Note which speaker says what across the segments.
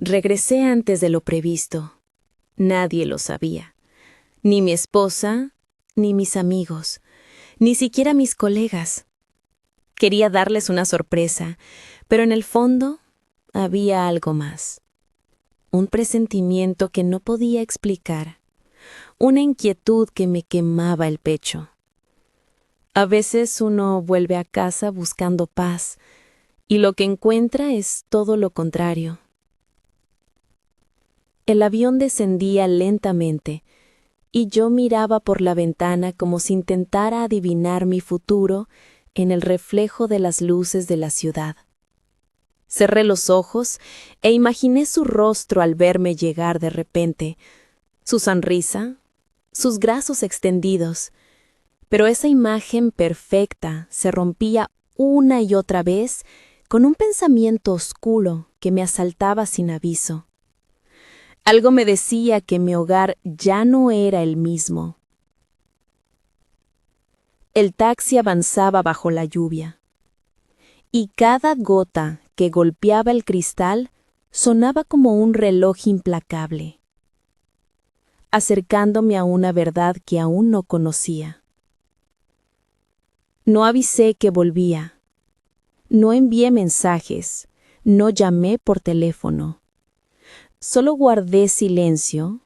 Speaker 1: Regresé antes de lo previsto. Nadie lo sabía. Ni mi esposa, ni mis amigos, ni siquiera mis colegas. Quería darles una sorpresa, pero en el fondo había algo más. Un presentimiento que no podía explicar. Una inquietud que me quemaba el pecho. A veces uno vuelve a casa buscando paz, y lo que encuentra es todo lo contrario. El avión descendía lentamente, y yo miraba por la ventana como si intentara adivinar mi futuro en el reflejo de las luces de la ciudad. Cerré los ojos e imaginé su rostro al verme llegar de repente, su sonrisa, sus brazos extendidos, pero esa imagen perfecta se rompía una y otra vez con un pensamiento oscuro que me asaltaba sin aviso. Algo me decía que mi hogar ya no era el mismo. El taxi avanzaba bajo la lluvia, y cada gota que golpeaba el cristal sonaba como un reloj implacable, acercándome a una verdad que aún no conocía. No avisé que volvía, no envié mensajes, no llamé por teléfono. Solo guardé silencio,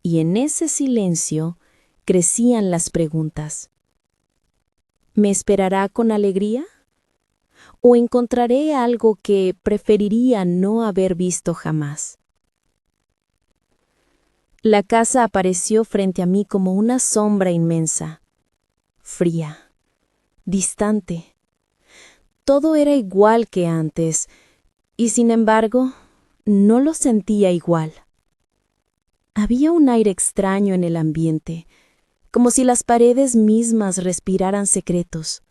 Speaker 1: y en ese silencio crecían las preguntas. ¿Me esperará con alegría? ¿O encontraré algo que preferiría no haber visto jamás? La casa apareció frente a mí como una sombra inmensa, fría, distante. Todo era igual que antes, y sin embargo, no lo sentía igual. Había un aire extraño en el ambiente, como si las paredes mismas respiraran secretos.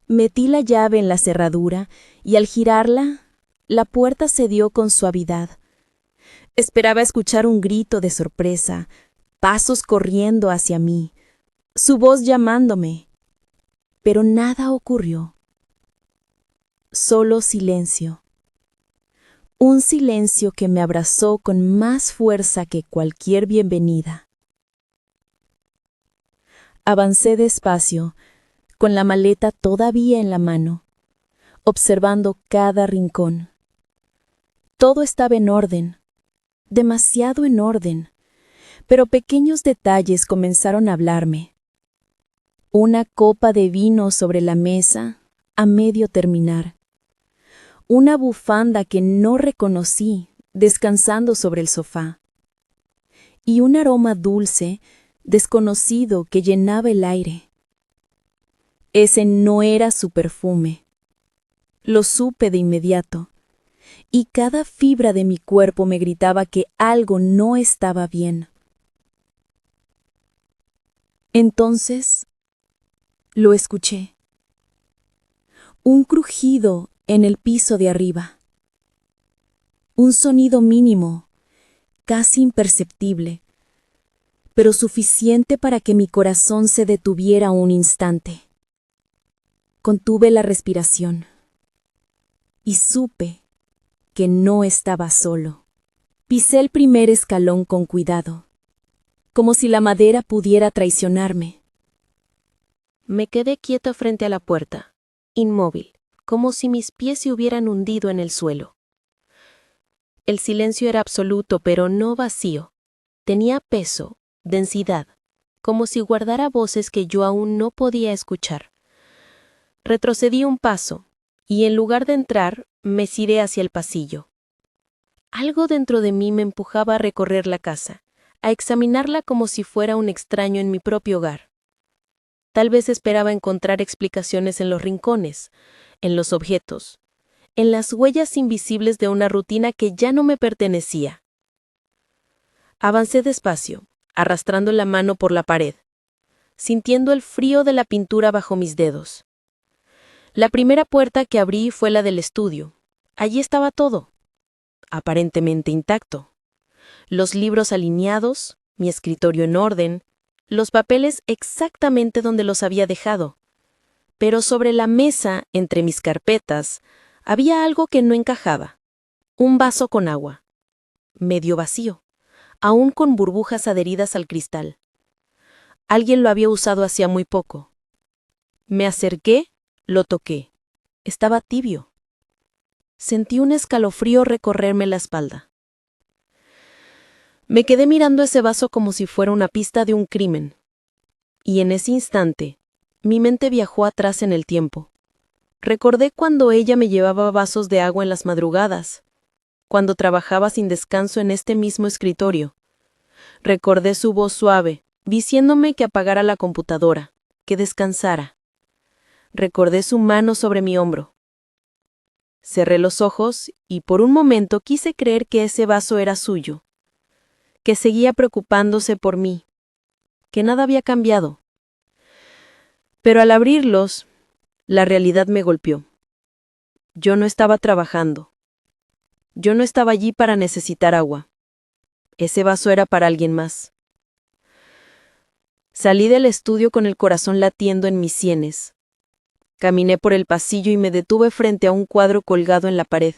Speaker 1: Metí la llave en la cerradura y al girarla, la puerta cedió con suavidad. Esperaba escuchar un grito de sorpresa, pasos corriendo hacia mí, su voz llamándome, pero nada ocurrió. Solo silencio. Un silencio que me abrazó con más fuerza que cualquier bienvenida. Avancé despacio, con la maleta todavía en la mano, observando cada rincón. Todo estaba en orden, demasiado en orden, pero pequeños detalles comenzaron a hablarme. Una copa de vino sobre la mesa, a medio terminar. Una bufanda que no reconocí, descansando sobre el sofá. Y un aroma dulce, desconocido, que llenaba el aire. Ese no era su perfume. Lo supe de inmediato, y cada fibra de mi cuerpo me gritaba que algo no estaba bien. Entonces, lo escuché. Un crujido en el piso de arriba. Un sonido mínimo, casi imperceptible, pero suficiente para que mi corazón se detuviera un instante. Contuve la respiración y supe que no estaba solo. Pisé el primer escalón con cuidado, como si la madera pudiera traicionarme. Me quedé quieto frente a la puerta, inmóvil, como si mis pies se hubieran hundido en el suelo. El silencio era absoluto, pero no vacío. Tenía peso, densidad, como si guardara voces que yo aún no podía escuchar. Retrocedí un paso, y en lugar de entrar, me giré hacia el pasillo. Algo dentro de mí me empujaba a recorrer la casa, a examinarla como si fuera un extraño en mi propio hogar. Tal vez esperaba encontrar explicaciones en los rincones, en los objetos, en las huellas invisibles de una rutina que ya no me pertenecía. Avancé despacio, arrastrando la mano por la pared, sintiendo el frío de la pintura bajo mis dedos. La primera puerta que abrí fue la del estudio. Allí estaba todo, aparentemente intacto. Los libros alineados, mi escritorio en orden, los papeles exactamente donde los había dejado. Pero sobre la mesa, entre mis carpetas, había algo que no encajaba.
Speaker 2: Un vaso con agua, medio vacío, aún con burbujas adheridas al cristal. Alguien lo había usado hacía muy poco. Me acerqué, lo toqué. Estaba tibio. Sentí un escalofrío recorrerme la espalda. Me quedé mirando ese vaso como si fuera una pista de un crimen. Y en ese instante, mi mente viajó atrás en el tiempo. Recordé cuando ella me llevaba vasos de agua en las madrugadas, cuando trabajaba sin descanso en este mismo escritorio. Recordé su voz suave, diciéndome que apagara la computadora, que descansara. Recordé su mano sobre mi hombro. Cerré los ojos y por un momento quise creer que ese vaso era suyo, que seguía preocupándose por mí, que nada había cambiado. Pero al abrirlos, la realidad me golpeó. Yo no estaba trabajando. Yo no estaba allí para necesitar agua. Ese vaso era para alguien más. Salí del estudio con el corazón latiendo en mis sienes. Caminé por el pasillo y me detuve frente a un cuadro colgado en la pared.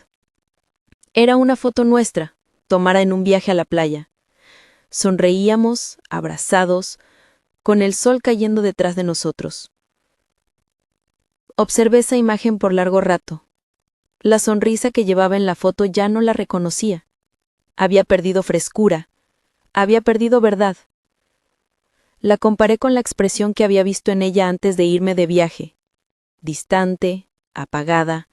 Speaker 2: Era una foto nuestra, tomada en un viaje a la playa. Sonreíamos, abrazados, con el sol cayendo detrás de nosotros. Observé esa imagen por largo rato. La sonrisa que llevaba en la foto ya no la reconocía. Había perdido frescura, había perdido verdad. La comparé con la expresión que había visto en ella antes de irme de viaje, distante, apagada,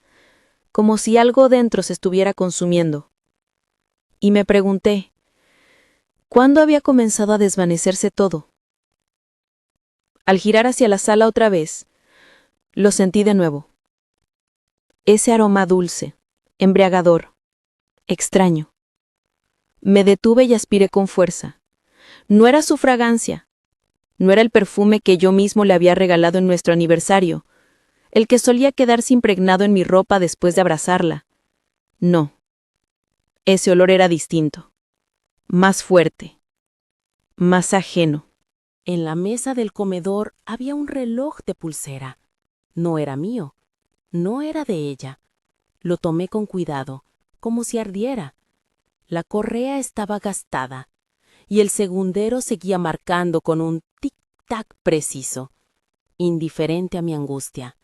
Speaker 2: como si algo dentro se estuviera consumiendo. Y me pregunté, ¿cuándo había comenzado a desvanecerse todo? Al girar hacia la sala otra vez, lo sentí de nuevo. Ese aroma dulce, embriagador, extraño. Me detuve y aspiré con fuerza. No era su fragancia, no era el perfume que yo mismo le había regalado en nuestro aniversario, el que solía quedarse impregnado en mi ropa después de abrazarla. No. Ese olor era distinto, más fuerte, más ajeno.
Speaker 3: En la mesa del comedor había un reloj de pulsera. No era mío, no era de ella. Lo tomé con cuidado, como si ardiera. La correa estaba gastada, y el segundero seguía marcando con un tic-tac preciso, indiferente a mi angustia.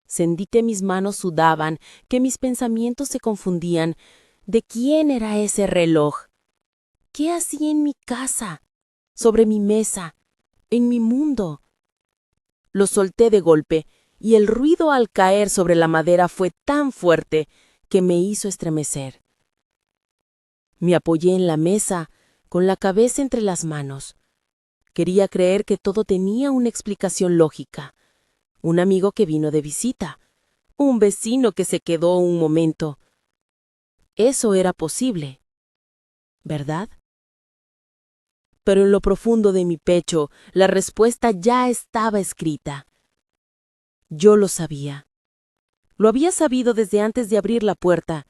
Speaker 3: Sentí que mis manos sudaban, que mis pensamientos se confundían. ¿De quién era ese reloj? ¿Qué hacía en mi casa? Sobre mi mesa, en mi mundo. Lo solté de golpe, y el ruido al caer sobre la madera fue tan fuerte que me hizo estremecer. Me apoyé en la mesa, con la cabeza entre las manos. Quería creer que todo tenía una explicación lógica. Un amigo que vino de visita, un vecino que se quedó un momento. Eso era posible, ¿verdad? Pero en lo profundo de mi pecho, la respuesta ya estaba escrita. Yo lo sabía. Lo había sabido desde antes de abrir la puerta.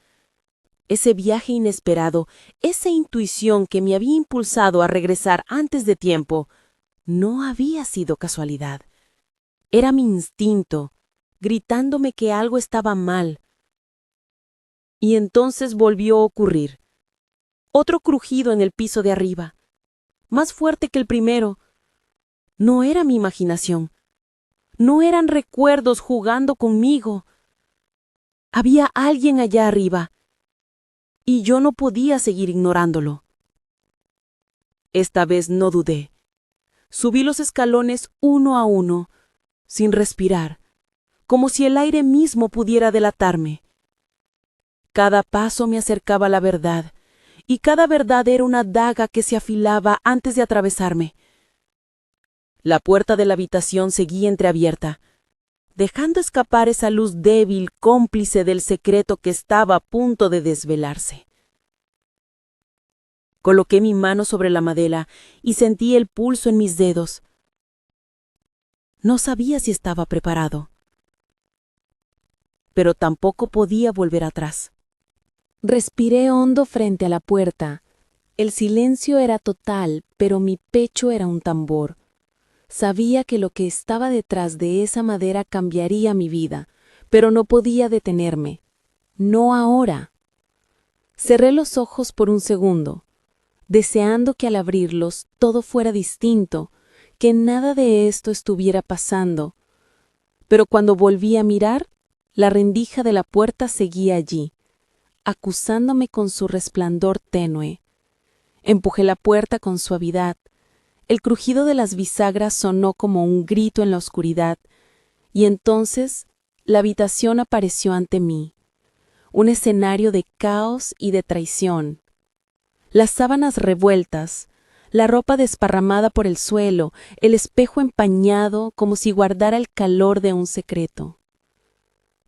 Speaker 3: Ese viaje inesperado, esa intuición que me había impulsado a regresar antes de tiempo, no había sido casualidad. Era mi instinto, gritándome que algo estaba mal. Y entonces volvió a ocurrir. Otro crujido en el piso de arriba, más fuerte que el primero. No era mi imaginación. No eran recuerdos jugando conmigo. Había alguien allá arriba, y yo no podía seguir ignorándolo. Esta vez no dudé. Subí los escalones uno a uno, sin respirar, como si el aire mismo pudiera delatarme. Cada paso me acercaba a la verdad, y cada verdad era una daga que se afilaba antes de atravesarme. La puerta de la habitación seguía entreabierta, dejando escapar esa luz débil, cómplice del secreto que estaba a punto de desvelarse. Coloqué mi mano sobre la madera y sentí el pulso en mis dedos. No sabía si estaba preparado, pero tampoco podía volver atrás.
Speaker 1: Respiré hondo frente a la puerta. El silencio era total, pero mi pecho era un tambor. Sabía que lo que estaba detrás de esa madera cambiaría mi vida, pero no podía detenerme. No ahora.
Speaker 3: Cerré los ojos por un segundo, deseando que al abrirlos todo fuera distinto, que nada de esto estuviera pasando. Pero cuando volví a mirar, la rendija de la puerta seguía allí, acusándome con su resplandor tenue. Empujé la puerta con suavidad. El crujido de las bisagras sonó como un grito en la oscuridad, y entonces la habitación apareció ante mí, un escenario de caos y de traición. Las sábanas revueltas, la ropa desparramada por el suelo, el espejo empañado como si guardara el calor de un secreto.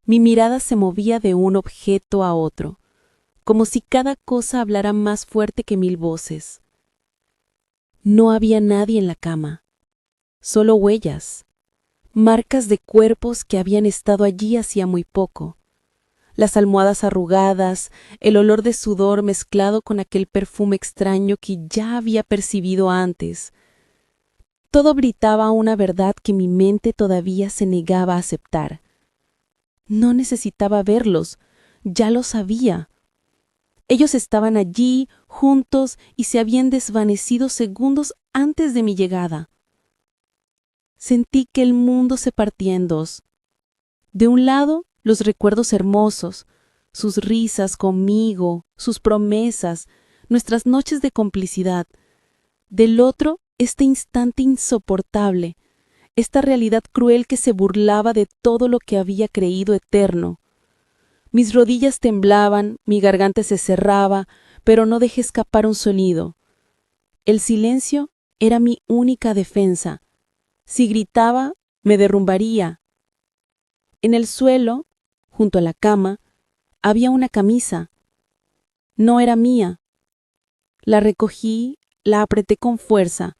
Speaker 3: Mi mirada se movía de un objeto a otro, como si cada cosa hablara más fuerte que 1000 voces. No había nadie en la cama, solo huellas, marcas de cuerpos que habían estado allí hacía muy poco. Las almohadas arrugadas, el olor de sudor mezclado con aquel perfume extraño que ya había percibido antes. Todo gritaba una verdad que mi mente todavía se negaba a aceptar. No necesitaba verlos, ya lo sabía. Ellos estaban allí, juntos, y se habían desvanecido segundos antes de mi llegada. Sentí que el mundo se partía en dos. De un lado, los recuerdos hermosos, sus risas conmigo, sus promesas, nuestras noches de complicidad. Del otro, este instante insoportable, esta realidad cruel que se burlaba de todo lo que había creído eterno. Mis rodillas temblaban, mi garganta se cerraba, pero no dejé escapar un sonido. El silencio era mi única defensa. Si gritaba, me derrumbaría. En el suelo, junto a la cama, había una camisa. No era mía. La recogí, la apreté con fuerza,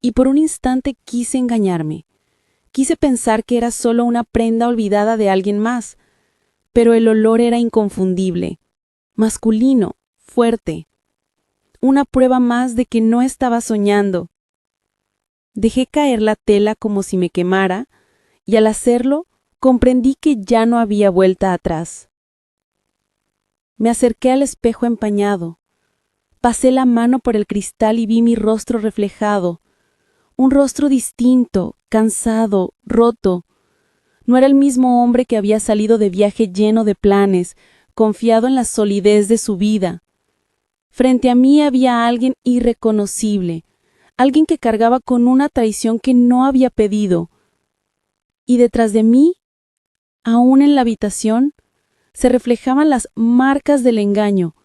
Speaker 3: y por un instante quise engañarme. Quise pensar que era solo una prenda olvidada de alguien más, pero el olor era inconfundible, masculino, fuerte. Una prueba más de que no estaba soñando. Dejé caer la tela como si me quemara, y al hacerlo, comprendí que ya no había vuelta atrás. Me acerqué al espejo empañado. Pasé la mano por el cristal y vi mi rostro reflejado. Un rostro distinto, cansado, roto. No era el mismo hombre que había salido de viaje lleno de planes, confiado en la solidez de su vida. Frente a mí había alguien irreconocible, alguien que cargaba con una traición que no había pedido. Y detrás de mí, aún en la habitación, se reflejaban las marcas del engaño,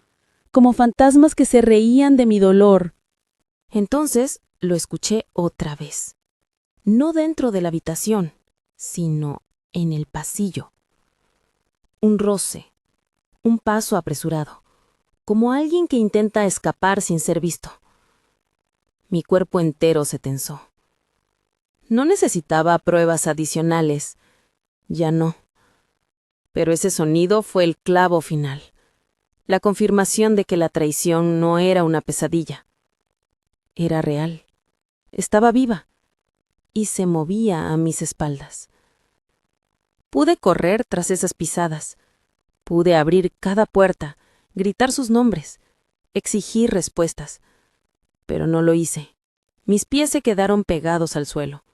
Speaker 3: como fantasmas que se reían de mi dolor.
Speaker 2: Entonces lo escuché otra vez. No dentro de la habitación, sino en el pasillo. Un roce, un paso apresurado, como alguien que intenta escapar sin ser visto. Mi cuerpo entero se tensó. No necesitaba pruebas adicionales, ya no. Pero ese sonido fue el clavo final, la confirmación de que la traición no era una pesadilla. Era real, estaba viva y se movía a mis espaldas. Pude correr tras esas pisadas, pude abrir cada puerta, gritar sus nombres, exigir respuestas, pero no lo hice. Mis pies se quedaron pegados al suelo,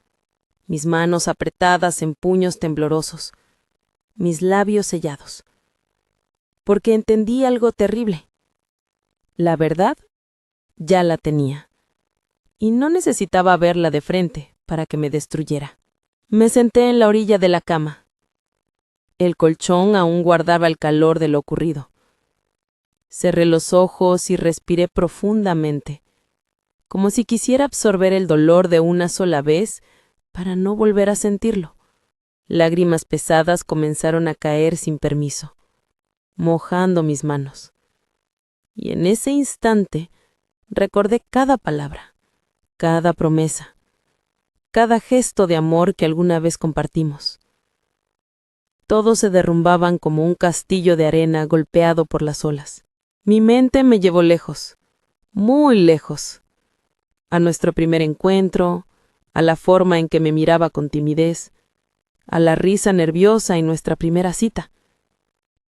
Speaker 2: mis manos apretadas en puños temblorosos, mis labios sellados, porque entendí algo terrible. La verdad ya la tenía, y no necesitaba verla de frente para que me destruyera. Me senté en la orilla de la cama. El colchón aún guardaba el calor de lo ocurrido. Cerré los ojos y respiré profundamente, como si quisiera absorber el dolor de una sola vez para no volver a sentirlo. Lágrimas pesadas comenzaron a caer sin permiso, mojando mis manos. Y en ese instante recordé cada palabra, cada promesa, cada gesto de amor que alguna vez compartimos. Todos se derrumbaban como un castillo de arena golpeado por las olas. Mi mente me llevó lejos, muy lejos, a nuestro primer encuentro, a la forma en que me miraba con timidez, a la risa nerviosa en nuestra primera cita,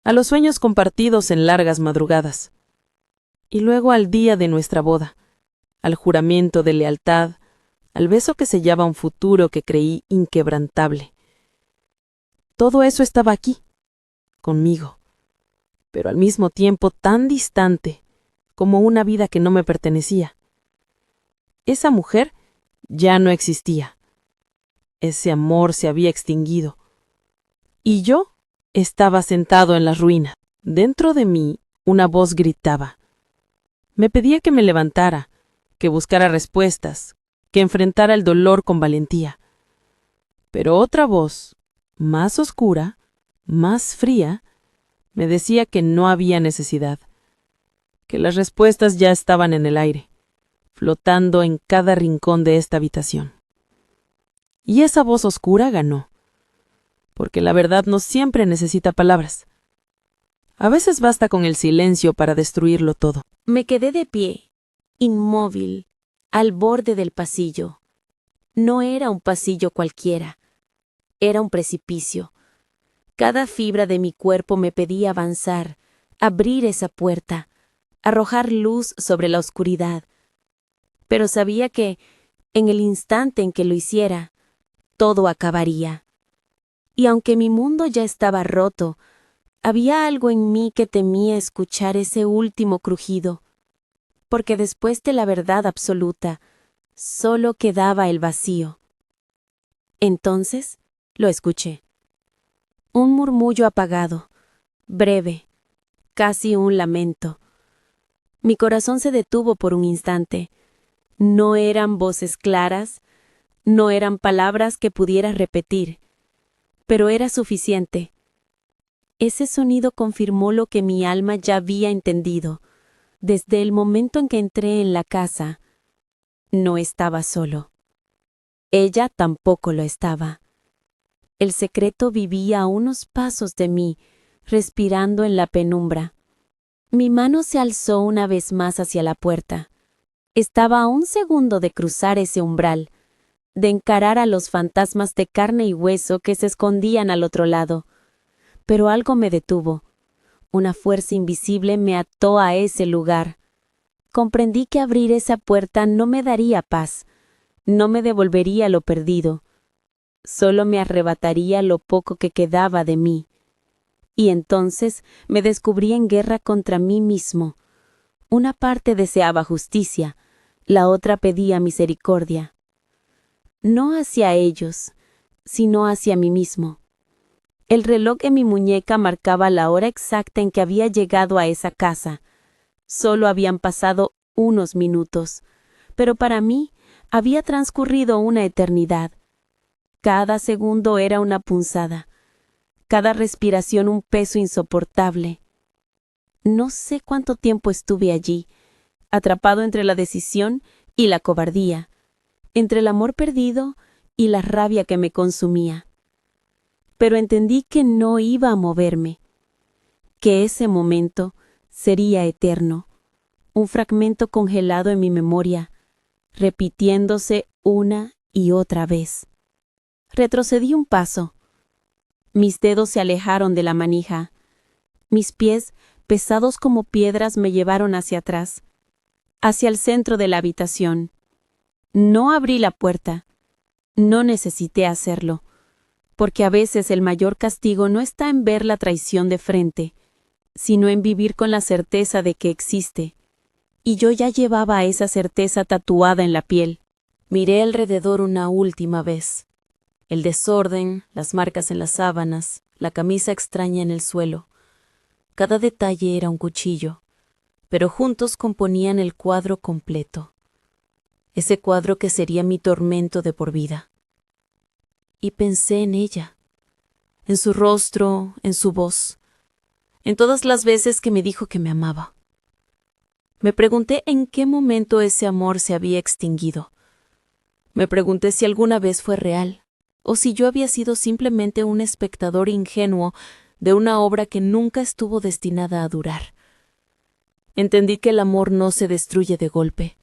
Speaker 2: a los sueños compartidos en largas madrugadas.
Speaker 3: Y luego al día de nuestra boda, al juramento de lealtad, al beso que sellaba un futuro que creí inquebrantable. Todo eso estaba aquí, conmigo, pero al mismo tiempo tan distante como una vida que no me pertenecía. Esa mujer ya no existía. Ese amor se había extinguido. Y yo estaba sentado en las ruinas. Dentro de mí, una voz gritaba. Me pedía que me levantara, que buscara respuestas, que enfrentara el dolor con valentía. Pero otra voz, más oscura, más fría, me decía que no había necesidad, que las respuestas ya estaban en el aire, flotando en cada rincón de esta habitación. Y esa voz oscura ganó, porque la verdad no siempre necesita palabras. A veces basta con el silencio para destruirlo todo.
Speaker 1: Me quedé de pie, inmóvil, al borde del pasillo. No era un pasillo cualquiera, era un precipicio. Cada fibra de mi cuerpo me pedía avanzar, abrir esa puerta, arrojar luz sobre la oscuridad. Pero sabía que, en el instante en que lo hiciera, todo acabaría. Y aunque mi mundo ya estaba roto, había algo en mí que temía escuchar ese último crujido, porque después de la verdad absoluta, solo quedaba el vacío. Entonces, lo escuché. Un murmullo apagado, breve, casi un lamento. Mi corazón se detuvo por un instante. No eran voces claras, no eran palabras que pudiera repetir, pero era suficiente. Ese sonido confirmó lo que mi alma ya había entendido. Desde el momento en que entré en la casa, no estaba solo. Ella tampoco lo estaba. El secreto vivía a unos pasos de mí, respirando en la penumbra. Mi mano se alzó una vez más hacia la puerta. Estaba a un segundo de cruzar ese umbral, de encarar a los fantasmas de carne y hueso que se escondían al otro lado. Pero algo me detuvo. Una fuerza invisible me ató a ese lugar. Comprendí que abrir esa puerta no me daría paz, no me devolvería lo perdido, solo me arrebataría lo poco que quedaba de mí. Y entonces me descubrí en guerra contra mí mismo. Una parte deseaba justicia, la otra pedía misericordia. No hacia ellos, sino hacia mí mismo. El reloj en mi muñeca marcaba la hora exacta en que había llegado a esa casa. Solo habían pasado unos minutos, pero para mí había transcurrido una eternidad. Cada segundo era una punzada, cada respiración un peso insoportable. No sé cuánto tiempo estuve allí, atrapado entre la decisión y la cobardía, entre el amor perdido y la rabia que me consumía. Pero entendí que no iba a moverme, que ese momento sería eterno, un fragmento congelado en mi memoria, repitiéndose una y otra vez. Retrocedí un paso. Mis dedos se alejaron de la manija. Mis pies, pesados como piedras, me llevaron hacia atrás, hacia el centro de la habitación. No abrí la puerta. No necesité hacerlo, porque a veces el mayor castigo no está en ver la traición de frente, sino en vivir con la certeza de que existe. Y yo ya llevaba esa certeza tatuada en la piel. Miré alrededor una última vez. El desorden, las marcas en las sábanas, la camisa extraña en el suelo. Cada detalle era un cuchillo, pero juntos componían el cuadro completo. Ese cuadro que sería mi tormento de por vida. Y pensé en ella, en su rostro, en su voz, en todas las veces que me dijo que me amaba. Me pregunté en qué momento ese amor se había extinguido. Me pregunté si alguna vez fue real, o si yo había sido simplemente un espectador ingenuo de una obra que nunca estuvo destinada a durar. Entendí que el amor no se destruye de golpe,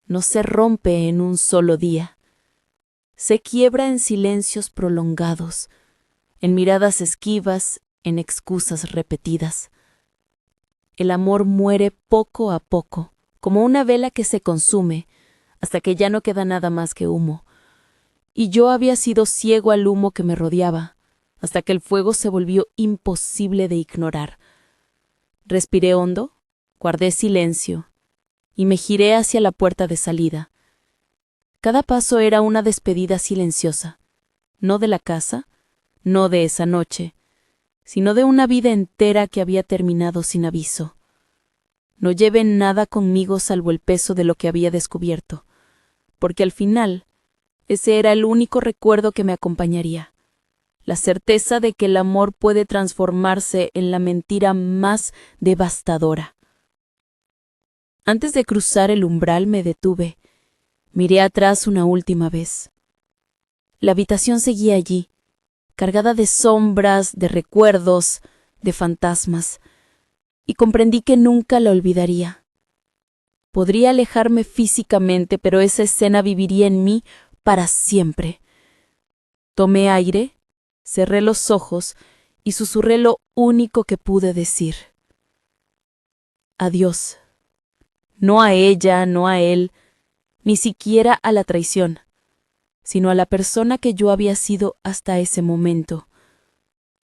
Speaker 1: no se rompe en un solo día. Se quiebra en silencios prolongados, en miradas esquivas, en excusas repetidas.
Speaker 3: El amor muere poco a poco, como una vela que se consume, hasta que ya no queda nada más que humo. Y yo había sido ciego al humo que me rodeaba, hasta que el fuego se volvió imposible de ignorar. Respiré hondo, guardé silencio, y me giré hacia la puerta de salida. Cada paso era una despedida silenciosa, no de la casa, no de esa noche, sino de una vida entera que había terminado sin aviso. No llevé nada conmigo salvo el peso de lo que había descubierto, porque al final ese era el único recuerdo que me acompañaría, la certeza de que el amor puede transformarse en la mentira más devastadora. Antes de cruzar el umbral me detuve, miré atrás una última vez. La habitación seguía allí, cargada de sombras, de recuerdos, de fantasmas, y comprendí que nunca la olvidaría. Podría alejarme físicamente, pero esa escena viviría en mí para siempre. Tomé aire, cerré los ojos y susurré lo único que pude decir. Adiós. No a ella, no a él, ni siquiera a la traición, sino a la persona que yo había sido hasta ese momento,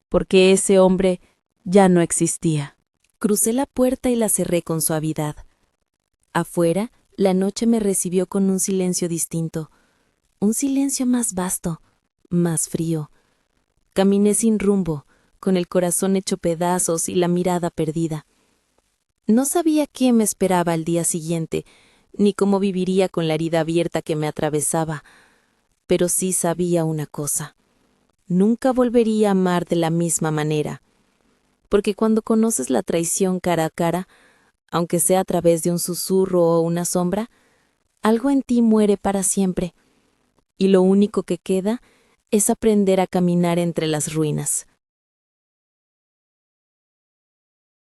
Speaker 3: porque ese hombre ya no existía.
Speaker 2: Crucé la puerta y la cerré con suavidad. Afuera, la noche me recibió con un silencio distinto, un silencio más vasto, más frío. Caminé sin rumbo, con el corazón hecho pedazos y la mirada perdida. No sabía qué me esperaba al día siguiente, ni cómo viviría con la herida abierta que me atravesaba, pero sí sabía una cosa: nunca volvería a amar de la misma manera, porque cuando conoces la traición cara a cara, aunque sea a través de un susurro o una sombra, algo en ti muere para siempre, y lo único que queda es aprender a caminar entre las ruinas.